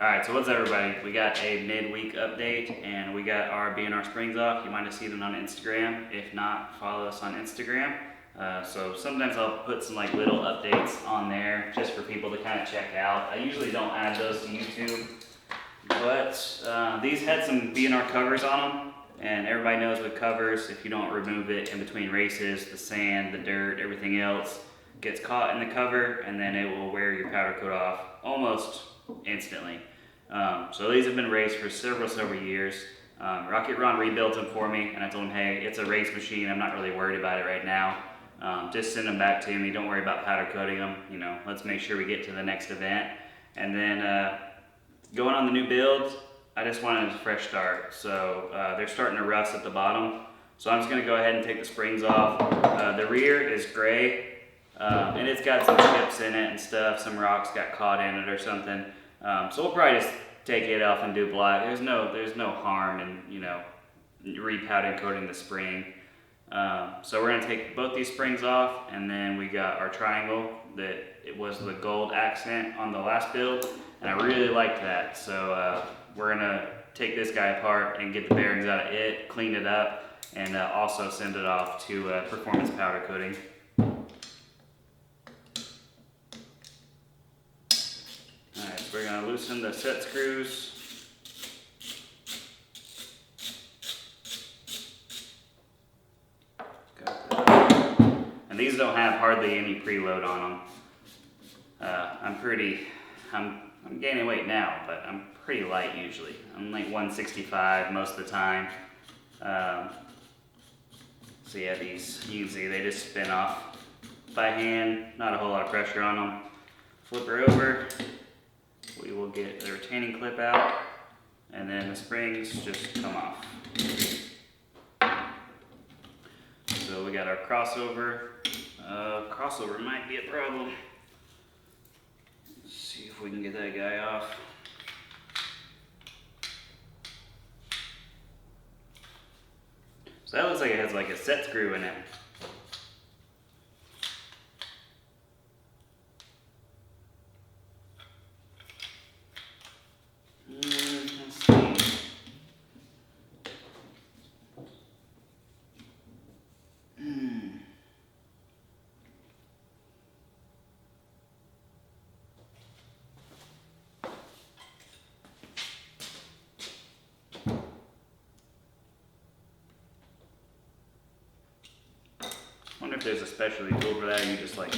Alright, so what's up everybody? We got a midweek update and we got our B&R springs off. You might have seen it on Instagram. If not, follow us on Instagram. So sometimes I'll put some like little updates on there just for people to kind of check out. I usually don't add those to YouTube, but these had some B&R covers on them. And everybody knows with covers, if you don't remove it in between races, the sand, the dirt, everything else gets caught in the cover and then it will wear your powder coat off almost instantly. So these have been raced for several years. Rocket Ron rebuilt them for me, and I told him, hey, it's a race machine. I'm not really worried about it right now. Just send them back to me. Don't worry about powder coating them. You know, let's make sure we get to the next event. And then going on the new builds, I just wanted a fresh start. So they're starting to rust at the bottom. So I'm just going to go ahead and take the springs off. The rear is gray, and it's got some chips in it and stuff. Some rocks got caught in it or something. So we'll probably just take it off and do black. There's no harm in, you know, repowder coating the spring. So we're gonna take both these springs off, and then we got our triangle that it was the gold accent on the last build, and I really liked that. So we're gonna take this guy apart and get the bearings out of it, clean it up, and also send it off to performance powder coating. We're going to loosen the set screws. And these don't have hardly any preload on them. I'm gaining weight now, but I'm pretty light usually. I'm like 165 most of the time. So yeah, these, you can see they just spin off by hand, not a whole lot of pressure on them. Flip her over. We will get the retaining clip out, and then the springs just come off. So we got our crossover. Crossover might be a problem. Let's see if we can get that guy off. So that looks like it has like a set screw in it. I wonder if there's a specialty tool for that, or you just like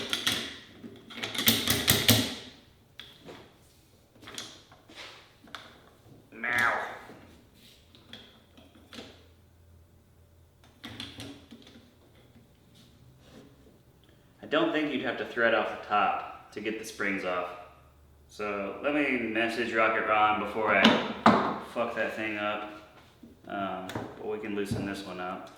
now. I don't think you'd have to thread off the top to get the springs off. So let me message Rocket Ron before I fuck that thing up. But we can loosen this one up.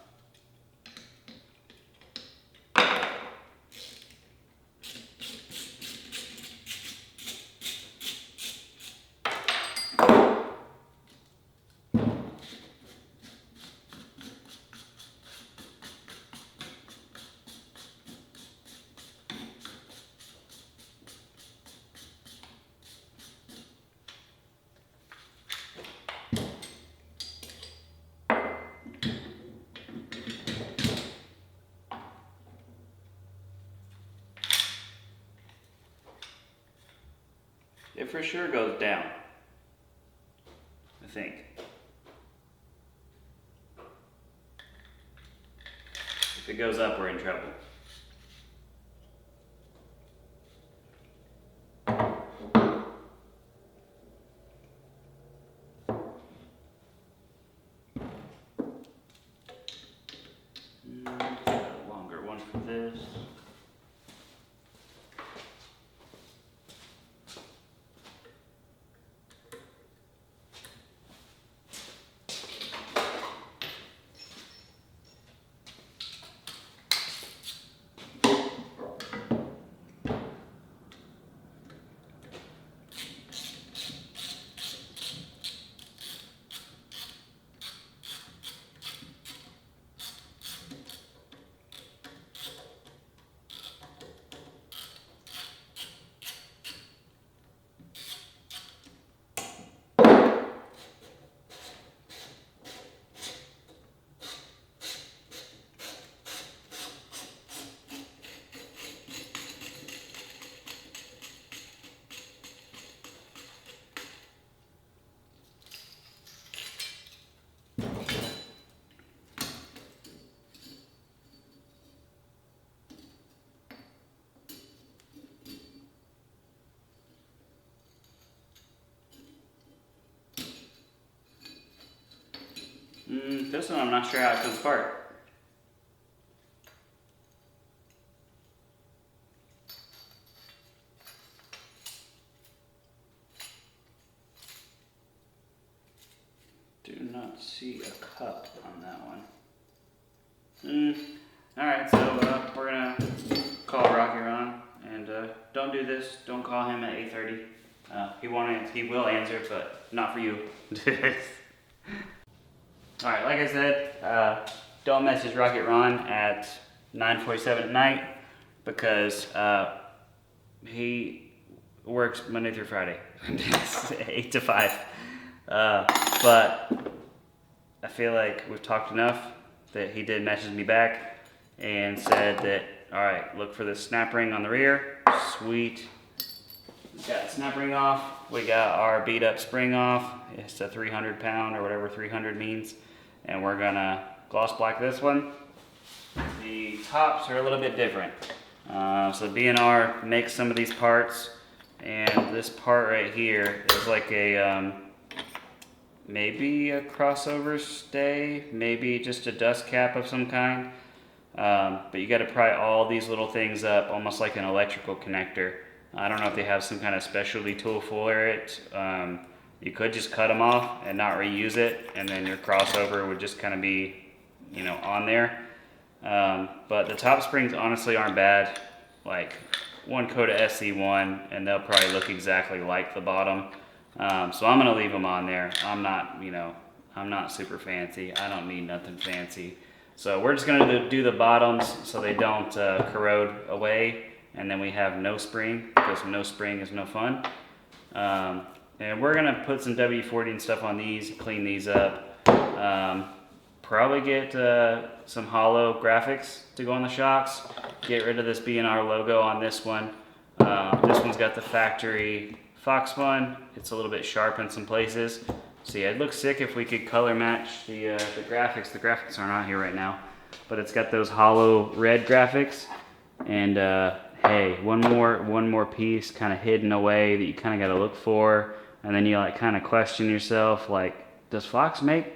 It for sure goes down, I think. If it goes up, we're in trouble. Got a longer one for this. This one I'm not sure how it comes apart. Do not see a cup on that one. Alright, so we're gonna call Rocky Ron, and don't do this. Don't call him at 8:30. He will answer, but not for you. Alright, like I said, don't message Rocket Ron at 9:47 at night because he works Monday through Friday, 8 to 5. But I feel like we've talked enough that he did message me back and said that, alright, look for the snap ring on the rear. Sweet. We got the snap ring off. We got our beat up spring off. It's a 300 pound or whatever 300 means. And we're gonna gloss black this one. The tops are a little bit different. So B&R makes some of these parts, and this part right here is like a maybe a crossover stay, maybe just a dust cap of some kind. But you got to pry all these little things up, almost like an electrical connector. I don't know if they have some kind of specialty tool for it. You could just cut them off and not reuse it, and then your crossover would just kind of be, you know, on there. But the top springs honestly aren't bad. Like one coat of SC1 and they'll probably look exactly like the bottom. So I'm gonna leave them on there. I'm not, you know, I'm not super fancy. I don't need nothing fancy. So we're just gonna do the bottoms so they don't corrode away, and then we have no spring, because no spring is no fun. And we're gonna put some W40 and stuff on these, clean these up. Probably get some hollow graphics to go on the shocks. Get rid of this B&R logo on this one. This one's got the factory Fox one. It's a little bit sharp in some places. So yeah, it looks sick if we could color match the graphics. The graphics aren't on here right now, but it's got those hollow red graphics. And hey, one more piece kind of hidden away that you kind of got to look for, and then you like kind of question yourself, like, does Fox make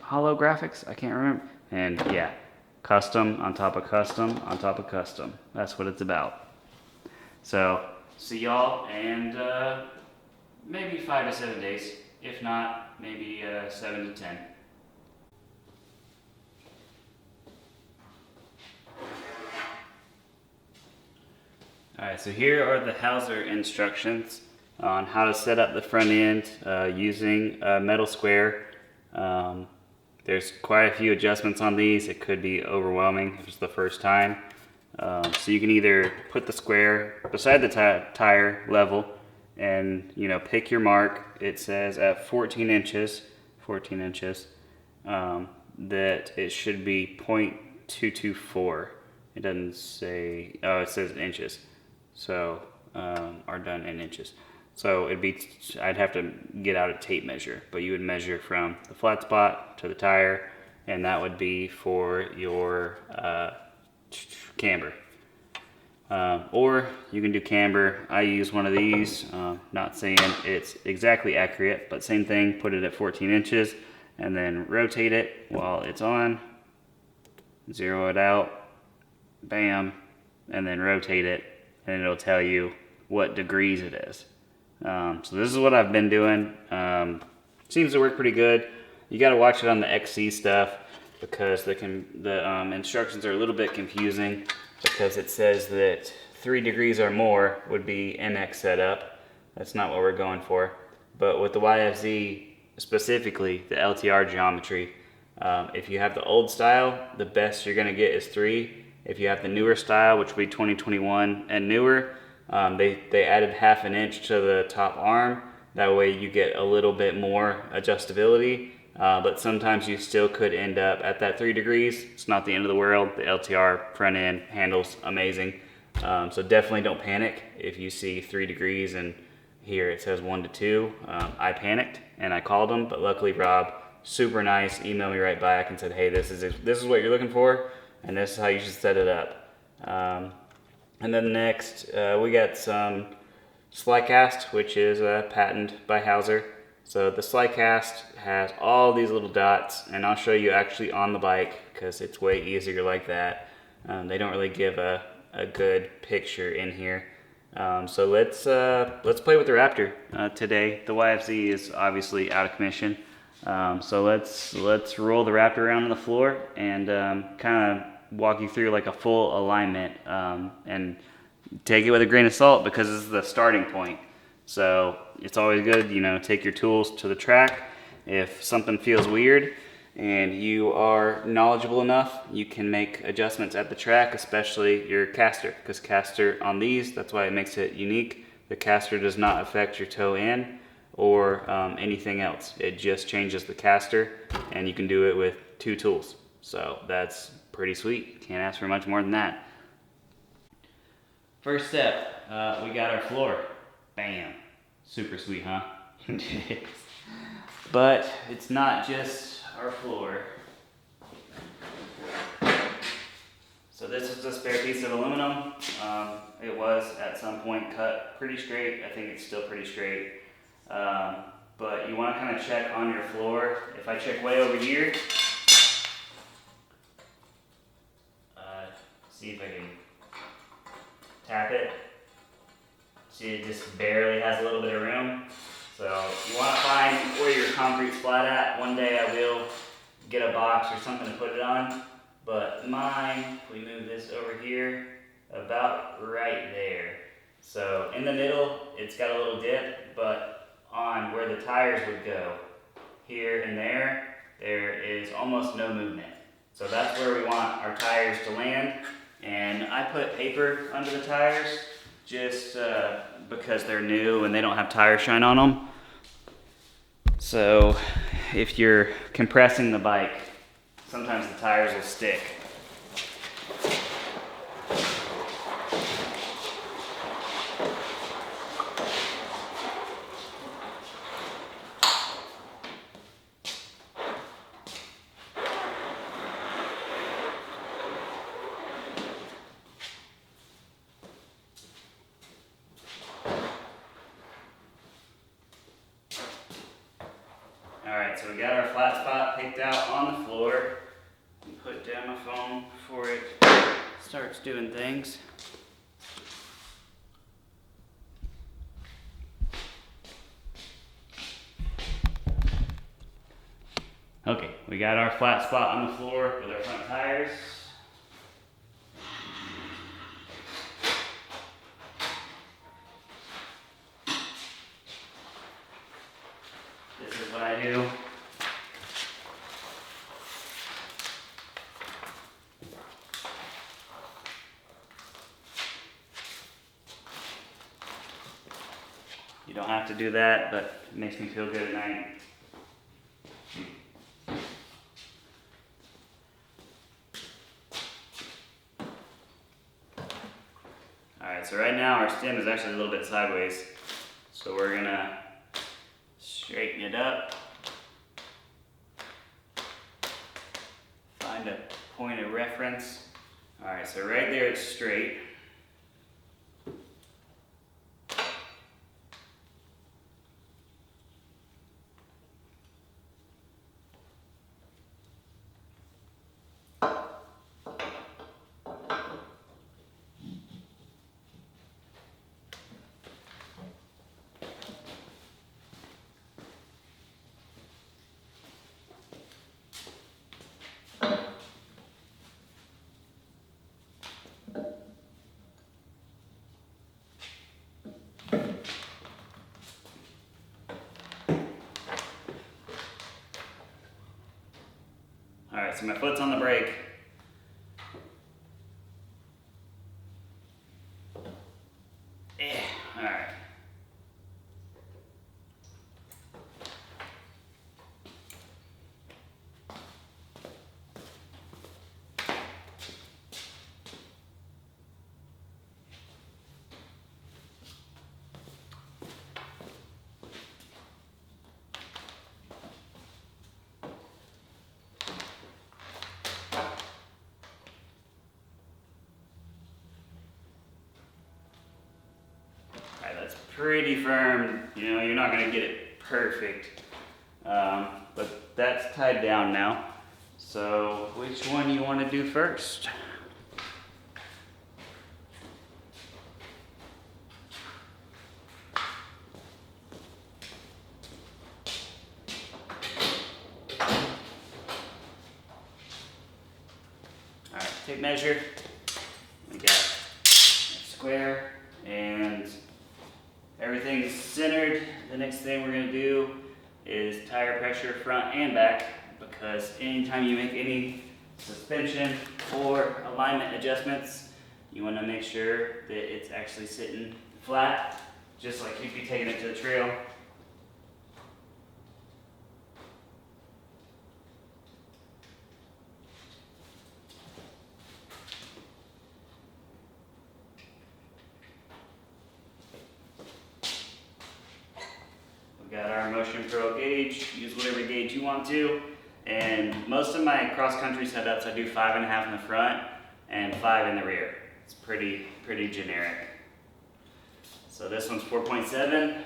hollow graphics? I can't remember. And yeah, custom on top of custom on top of custom. That's what it's about. So see y'all, and maybe 5 to 7 days. If not, maybe 7 to 10. Alright, so here are the Hauser instructions on how to set up the front end using a metal square. There's quite a few adjustments on these. It could be overwhelming if it's the first time. So you can either put the square beside the tire level and, you know, pick your mark. It says at 14 inches, that it should be 0.224. It doesn't say, oh, it says inches. So, are done in inches. So it'd be, I'd have to get out a tape measure, but you would measure from the flat spot to the tire, and that would be for your camber. Or you can do camber. I use one of these, not saying it's exactly accurate, but same thing, put it at 14 inches and then rotate it while it's on, zero it out, bam, and then rotate it, and it'll tell you what degrees it is. So this is what I've been doing. Seems to work pretty good. You got to watch it on the XC stuff because the instructions are a little bit confusing, because it says that 3 degrees or more would be NX setup. That's not what we're going for. But with the YFZ, specifically the LTR geometry, if you have the old style, the best you're going to get is 3. If you have the newer style, which would be 2021 and newer, they added ½ an inch to the top arm. That way you get a little bit more adjustability, but sometimes you still could end up at that 3 degrees. It's not the end of the world. The LTR front end handles amazing. So definitely don't panic if you see 3 degrees and here it says 1 to 2. I panicked and I called him, but luckily Rob, super nice, emailed me right back and said, hey, this is what you're looking for, and this is how you should set it up. And then next, we got some Slycast, which is patented by Hauser. So the slide cast has all these little dots, and I'll show you actually on the bike because it's way easier like that. They don't really give a good picture in here. So let's play with the Raptor today. The YFZ is obviously out of commission. So let's roll the Raptor around on the floor and kind of walk you through like a full alignment, and take it with a grain of salt because this is the starting point. So it's always good, you know, take your tools to the track. If something feels weird and you are knowledgeable enough, you can make adjustments at the track, especially your caster, because caster on these, that's why it makes it unique. The caster does not affect your toe in or anything else. It just changes the caster, and you can do it with 2 tools. So that's pretty sweet. Can't ask for much more than that. First step, we got our floor. Bam. Super sweet, huh? But it's not just our floor. So this is a spare piece of aluminum. It was at some point cut pretty straight. I think it's still pretty straight. But you want to kind of check on your floor. If I check way over here, see if I can tap it. See, it just barely has a little bit of room. So you want to find where your concrete's flat at. One day I will get a box or something to put it on. But mine, if we move this over here, about right there. So in the middle, it's got a little dip, but on where the tires would go, here and there is almost no movement. So that's where we want our tires to land. And I put paper under the tires just because they're new and they don't have tire shine on them. So if you're compressing the bike, sometimes the tires will stick. Alright, so we got our flat spot picked out on the floor. Put down my phone before it starts doing things. Okay, we got our flat spot on the floor with our front tires. This is what I do. You don't have to do that, but it makes me feel good at night. Alright, so right now our stem is actually a little bit sideways. So we're gonna straighten it up. Find a point of reference. Alright, so right there it's straight. Alright, so my foot's on the brake. Alright. Pretty firm, you know, you're not going to get it perfect. But that's tied down now. So which one you want to do first? All right, tape measure. We got a square and everything's centered. The next thing we're gonna do is tire pressure front and back, because anytime you make any suspension or alignment adjustments, you wanna make sure that it's actually sitting flat, just like you'd be taking it to the trail. We got our Motion Pro gauge. Use whatever gauge you want to. And most of my cross-country setups, I do 5.5 in the front and 5 in the rear. It's pretty generic. So this one's 4.7.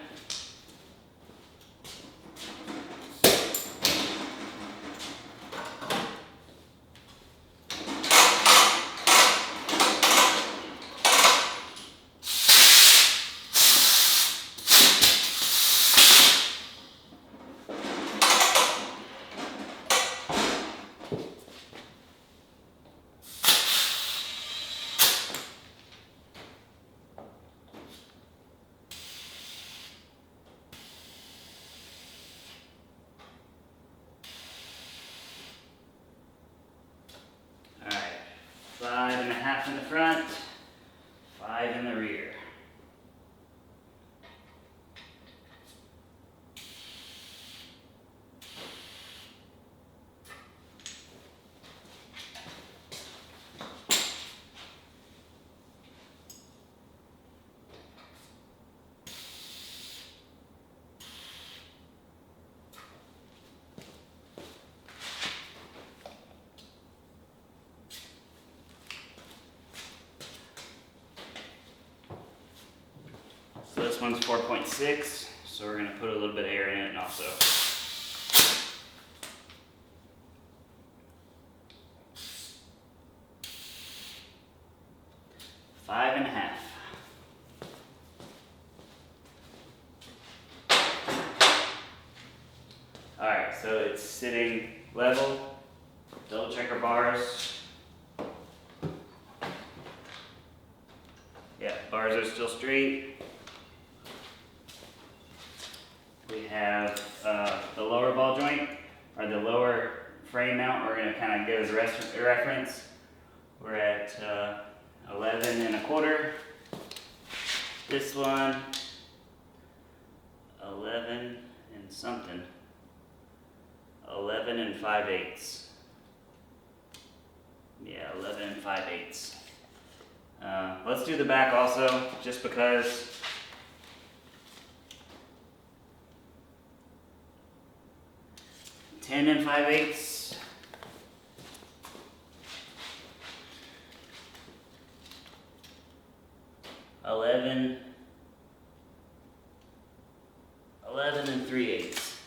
Alright, 5.5 in the front, 5 in the rear. So this one's 4.6, so we're going to put a little bit of air in it also. Five and a half. Alright, so it's sitting level. Double check our bars. Yeah, bars are still straight. We have the lower ball joint, or the lower frame mount. We're going to kind of give as a reference. We're at 11.25. This one, 11 and something. 11 5/8. Yeah, 11 5/8. Let's do the back also, just because. 10 5/8. Eleven 3/8.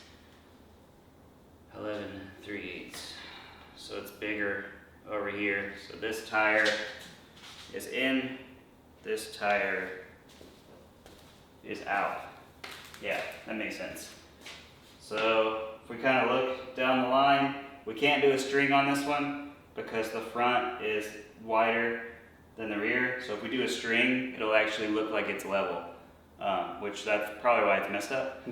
11 3/8. So it's bigger over here. So this tire is in, this tire is out. Yeah, that makes sense. So if we kind of look down the line, we can't do a string on this one because the front is wider than the rear. So if we do a string, it'll actually look like it's level, which that's probably why it's messed up.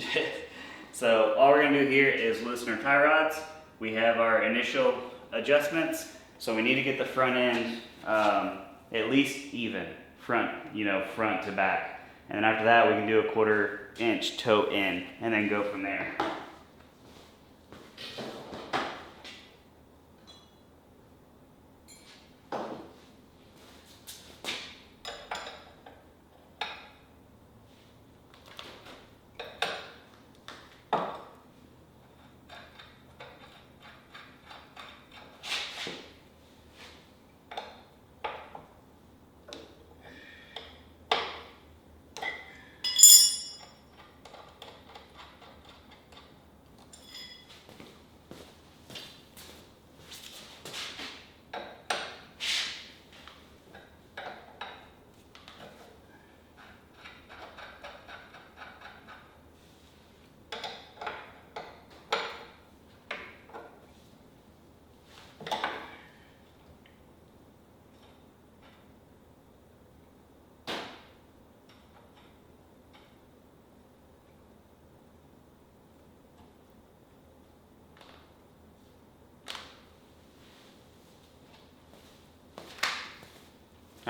So all we're gonna do here is loosen our tie rods. We have our initial adjustments. So we need to get the front end at least even, front to back. And then after that, we can do a 1/4 inch toe in and then go from there.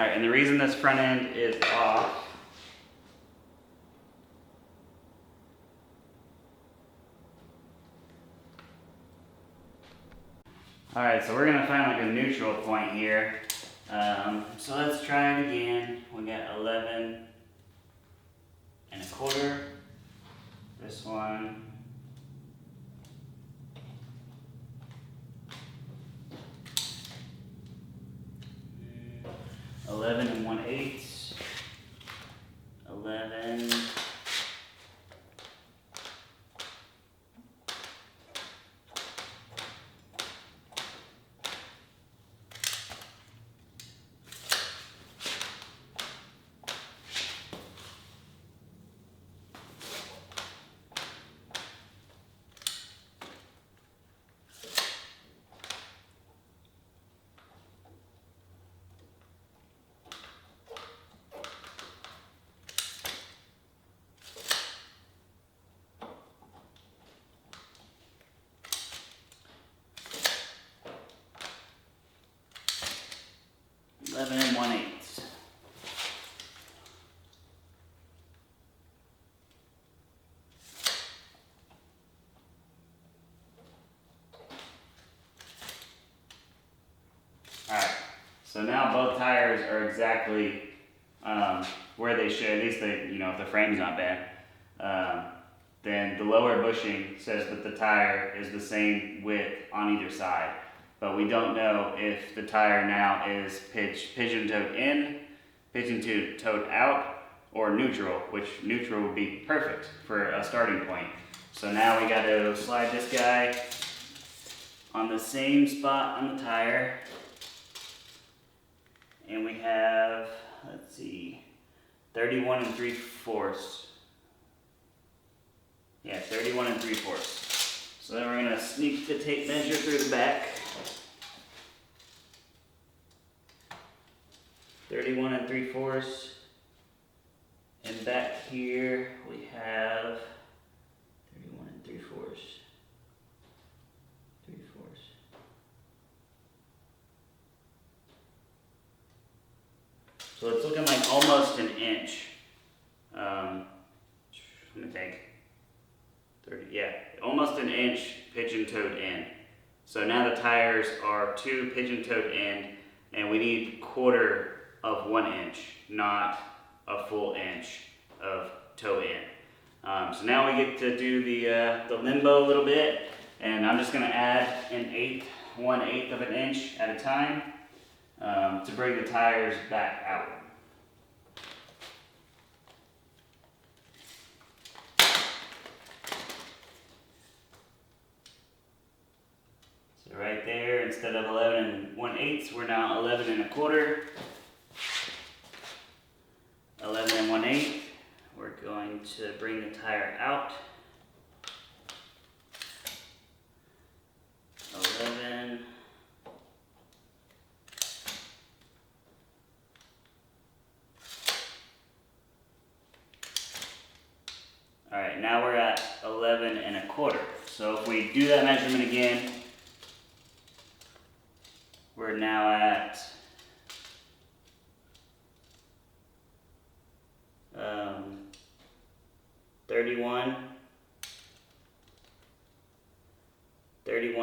Alright, and the reason this front end is off Alright, so we're going to find like a neutral point here. So let's try it again. We got 11 and a quarter. This one. 11 and 1/8. 11. Eleven and 1/8. Alright, so now both tires are exactly where they should, at least they, if the frame's not bad. Then the lower bushing says that the tire is the same width on either side. But we don't know if the tire now is pigeon-toed in, pigeon-toed out, or neutral, which neutral would be perfect for a starting point. So now we got to slide this guy on the same spot on the tire. And we have, let's see, 31 3/4. Yeah, 31 3/4. So then we're going to sneak the tape measure through the back. 31 3/4. And back here we have 31 3/4. 3/4. So it's looking like almost an inch. Let me think. 30, yeah, almost an inch pigeon-toed in. So now the tires are 2 pigeon-toed in, and we need 1/4 of 1 inch, not a full inch of toe in. So now we get to do the limbo a little bit, and I'm just going to add 1/8 of an inch at a time to bring the tires back out. So right there, instead of 11 1/8, we're now 11 1/4. 11 1/8. We're going to bring the tire out. 11. Alright, now we're at 11 1/4. So if we do that measurement again, we're now at 31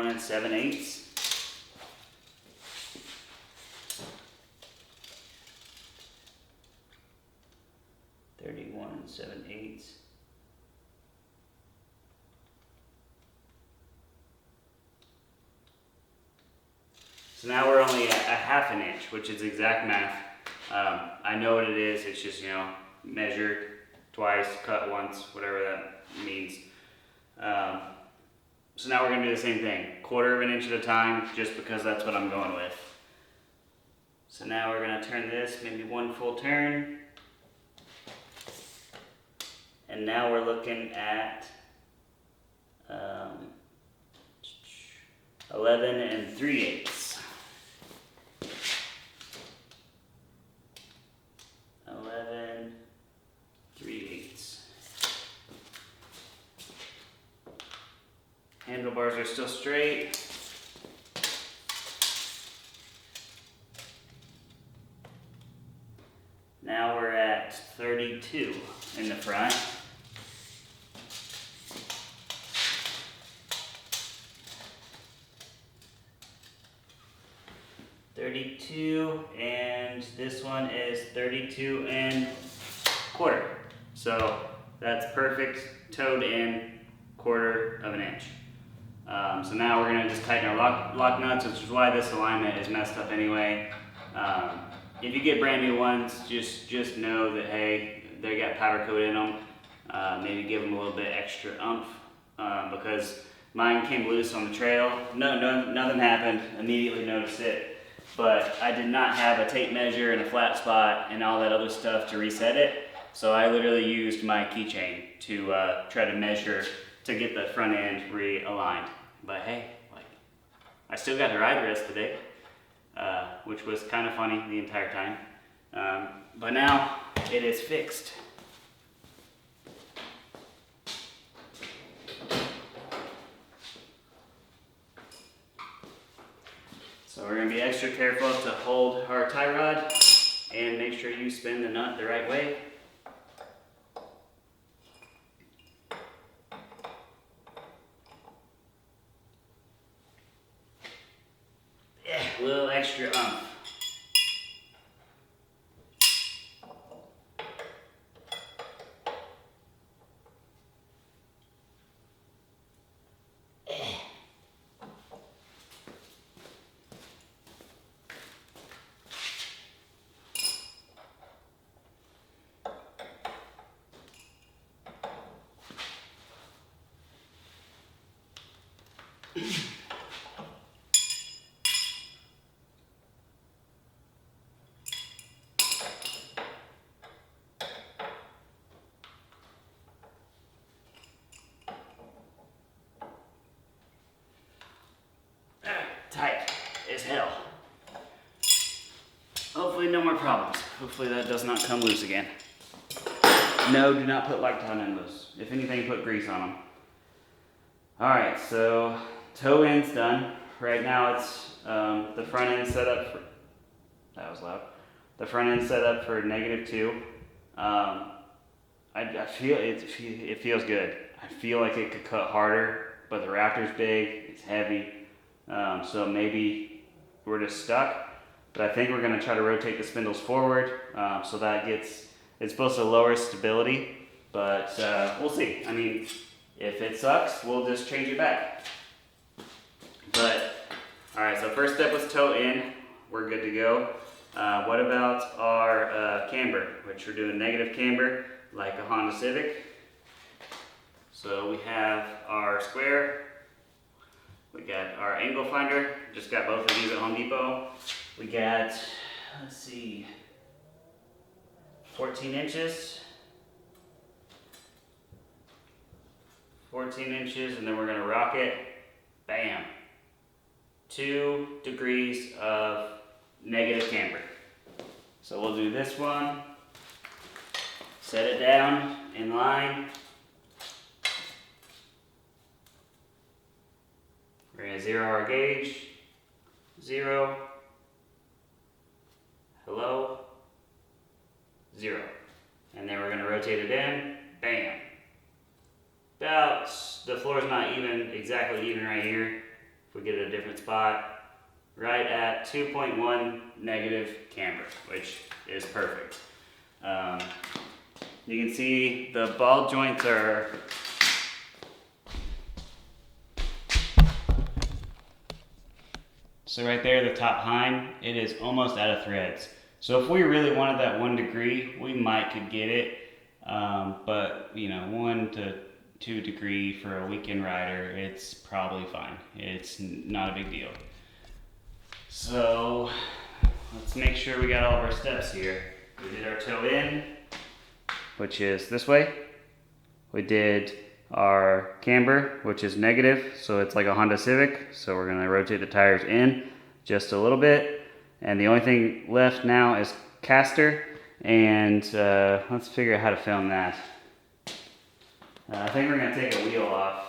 7/8. 31 7/8. So now we're only at a 1/2 inch, which is exact math. I know what it is. It's just, measure twice, cut once, whatever that means. So now we're going to do the same thing, 1/4 of an inch at a time, just because that's what I'm going with. So now we're going to turn this, maybe 1 full turn. And now we're looking at 11 3/8. 11 3/8. Handlebars are still straight. 32 in the front. And this one is 32¼ So that's perfect, towed in 1/4 of an inch. So now we're gonna just tighten our lock nuts, which is why this alignment is messed up anyway. If you get brand new ones, just know that, hey, they got powder coat in them. Maybe give them a little bit extra oomph, because mine came loose on the trail. Nothing happened, immediately noticed it. But I did not have a tape measure and a flat spot and all that other stuff to reset it. So I literally used my keychain to try to measure to get the front end realigned. But hey, like, I still got to ride the rest of the day, which was kind of funny the entire time. But now it is fixed. So we're going to be extra careful to hold our tie rod and make sure you spin the nut the right way. Yeah, a little extra oomph. Tight as hell. Hopefully no more problems. Hopefully that does not come loose again. No, do not put Loctite in those. If anything, put grease on them. Alright, so toe end's done. Right now it's the front end set up for, that was loud. The front end set up for -2. I feel it feels good. I feel like it could cut harder, but the Raptor's big, it's heavy. So maybe we're just stuck, but I think we're going to try to rotate the spindles forward, so that it's supposed to lower stability, but we'll see. I mean, if it sucks, we'll just change it back. But, alright, so first step was toe in, we're good to go. What about our camber, which we're doing negative camber, like a Honda Civic. So we have our square. We got our angle finder, just got both of these at Home Depot. We got, let's see, 14 inches. 14 inches, and then we're gonna rock it, bam. 2 degrees of negative camber. So we'll do this one, set it down in line. We're going to 0 our gauge, 0, hello, 0. And then we're going to rotate it in, bam. About, the floor's not exactly even right here. If we get it a different spot, right at 2.1 negative camber, which is perfect. You can see the ball joints are so right there, the top heim, it is almost out of threads. So if we really wanted that 1 degree, we could get it. But you know, 1 to 2 degree for a weekend rider, it's probably fine. It's not a big deal. So let's make sure we got all of our steps here. We did our toe in, which is this way. We did our camber, which is negative, so it's like a Honda Civic. So we're gonna rotate the tires in just a little bit. And the only thing left now is caster. And let's figure out how to film that. I think we're gonna take a wheel off.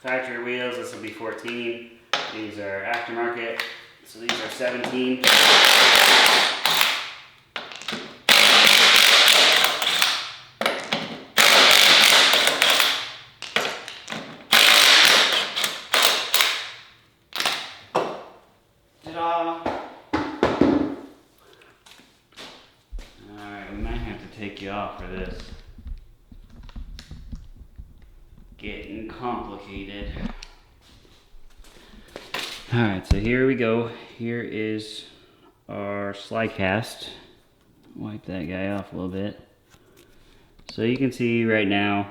factory wheels. This will be 14. These are aftermarket, so these are 17. Alright, we might have to take you off for this. Getting complicated. Alright, so here we go. Here is our slide cast. Wipe that guy off a little bit. So you can see right now,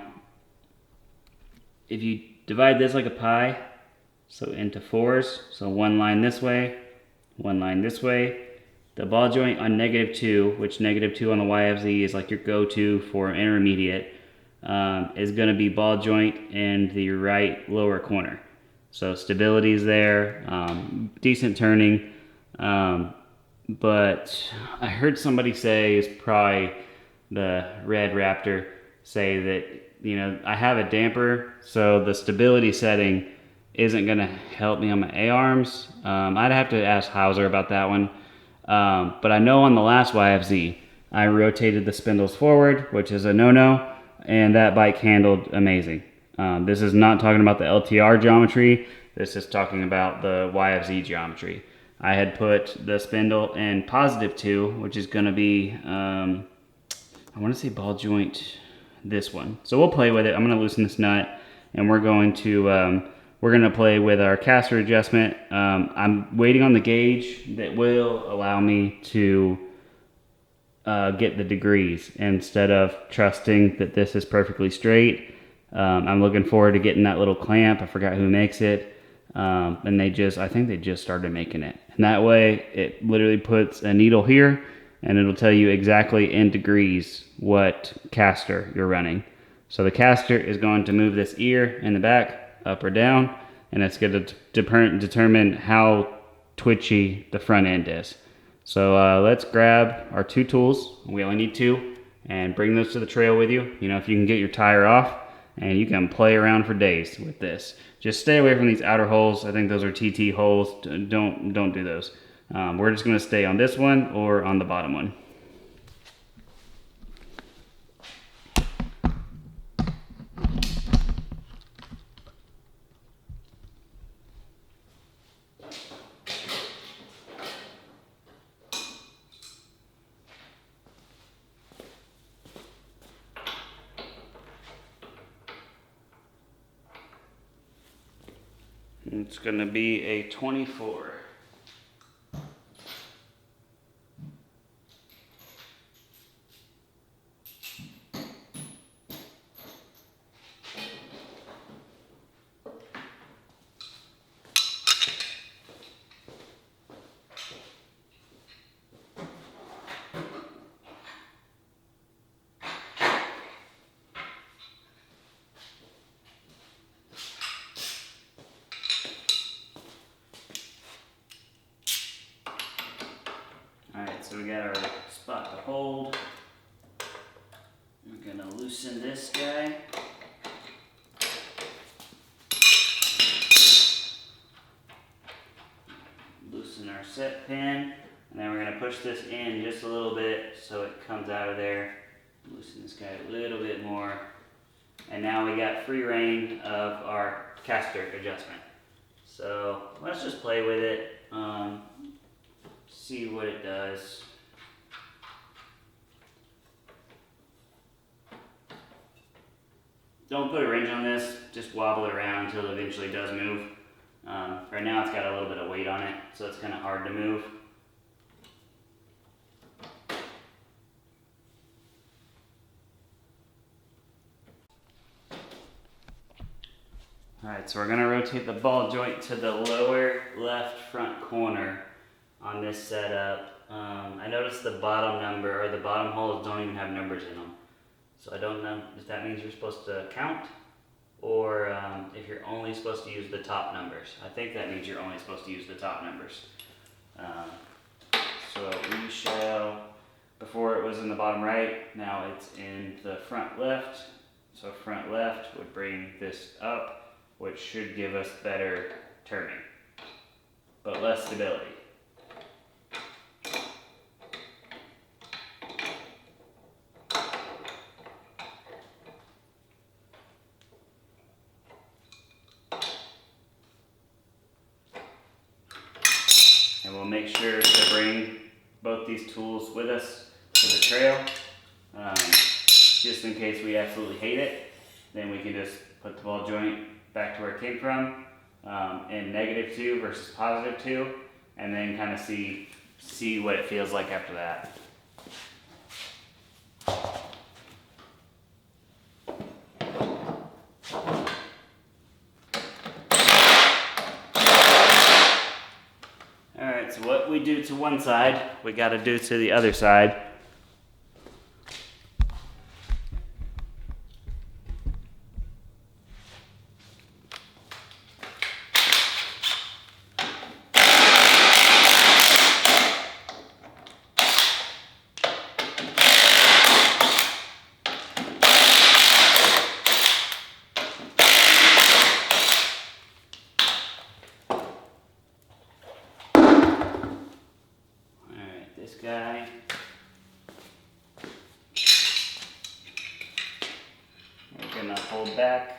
if you divide this like a pie, so into fours, so one line this way, one line this way, the ball joint on -2, which -2 on the YFZ is like your go-to for intermediate, is going to be ball joint in the right lower corner. So stability is there, decent turning, but I heard somebody say, it's probably the red Raptor, say that, you know, I have a damper, so the stability setting isn't going to help me on my A-arms. I'd have to ask Hauser about that one. But I know on the last YFZ, I rotated the spindles forward, which is a no-no, and that bike handled amazing. This is not talking about the LTR geometry. This is talking about the YFZ geometry. I had put the spindle in +2, which is going to be, I want to say ball joint this one. So we'll play with it. I'm going to loosen this nut, and we're going to play with our caster adjustment. I'm waiting on the gauge that will allow me to get the degrees instead of trusting that this is perfectly straight. I'm looking forward to getting that little clamp. I forgot who makes it. And I think they just started making it. And that way it literally puts a needle here and it'll tell you exactly in degrees what caster you're running. So the caster is going to move this ear in the back up or down, and it's going to determine how twitchy the front end is. So let's grab our 2 tools. We only need 2, and bring those to the trail with you. You know, if you can get your tire off, and you can play around for days with this. Just stay away from these outer holes. I think those are TT holes. Don't do those. We're just going to stay on this one or on the bottom one. It's going to be a 24. Alright, so we got our spot to hold. We're going to loosen this guy. Loosen our set pin. And then we're going to push this in just a little bit so it comes out of there. Loosen this guy a little bit more. And now we got free reign of our caster adjustment. So let's just play with it. See what it does. Don't put a wrench on this, just wobble it around until it eventually does move. Right now it's got a little bit of weight on it, so it's kind of hard to move. Alright, so we're going to rotate the ball joint to the lower left front corner on this setup. I noticed the bottom number, or the bottom holes don't even have numbers in them. So I don't know if that means you're supposed to count, or if you're only supposed to use the top numbers. I think that means you're only supposed to use the top numbers. So we shall, before it was in the bottom right, now it's in the front left. So front left would bring this up, which should give us better turning, but less stability. And we'll make sure to bring both these tools with us to the trail, just in case we absolutely hate it. Then we can just put the ball joint back to where it came from, in -2 versus +2, and then kind of see what it feels like after that. Alright, so what we do to one side, we got to do to the other side. This guy, we're gonna hold back.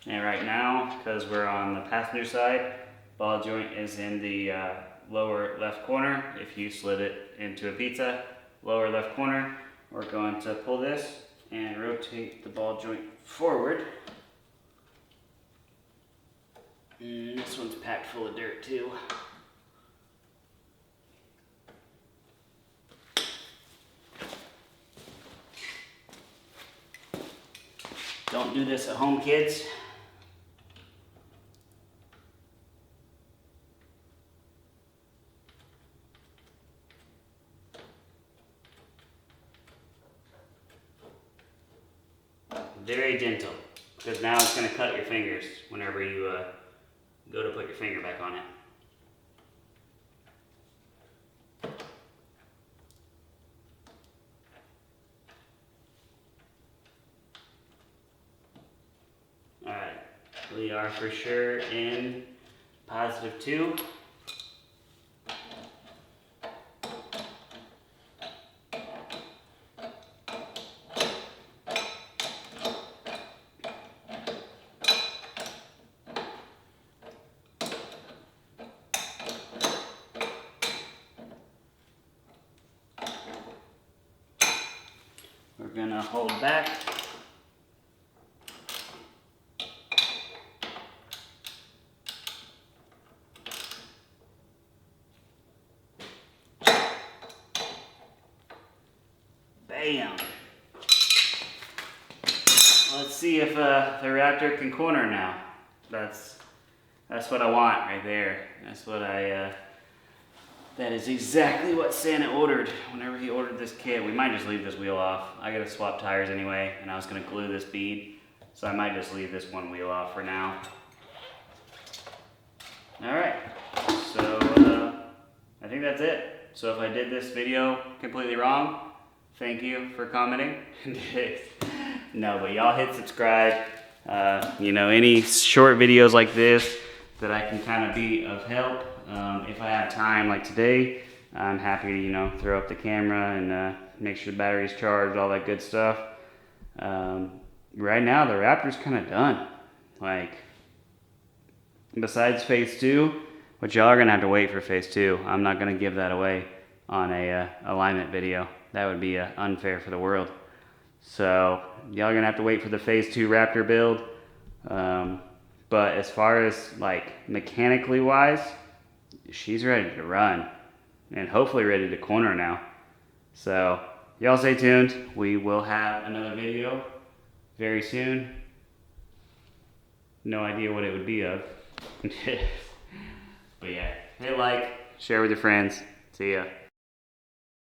And right now, because we're on the passenger side, ball joint is in the lower left corner. If you slid it into a pizza, lower left corner, we're going to pull this and rotate the ball joint forward. And this one's packed full of dirt too. Don't do this at home, kids. Very gentle, because now it's going to cut your fingers whenever you go to put your finger back on it. Alright, we are for sure in +2. We're gonna hold back. Bam. Let's see if the Raptor can corner now. That's what I want right there. That's what that is exactly what Santa ordered whenever he ordered this kit. We might just leave this wheel off. I gotta swap tires anyway, and I was gonna glue this bead, so I might just leave this one wheel off for now. Alright, so I think that's it. So if I did this video completely wrong, thank you for commenting. No, but y'all hit subscribe. You know, any short videos like this that I can kind of be of help. If I have time like today, I'm happy to, you know, throw up the camera and make sure the battery's charged, all that good stuff. Right now, the Raptor's kind of done. Like, besides phase 2, which y'all are going to have to wait for phase 2. I'm not going to give that away on a alignment video. That would be unfair for the world. So, y'all are going to have to wait for the phase 2 Raptor build. But as far as, like, mechanically wise, she's ready to run, and hopefully ready to corner now. So, y'all stay tuned. We will have another video very soon. No idea what it would be of. But yeah, hit like, share with your friends. See ya.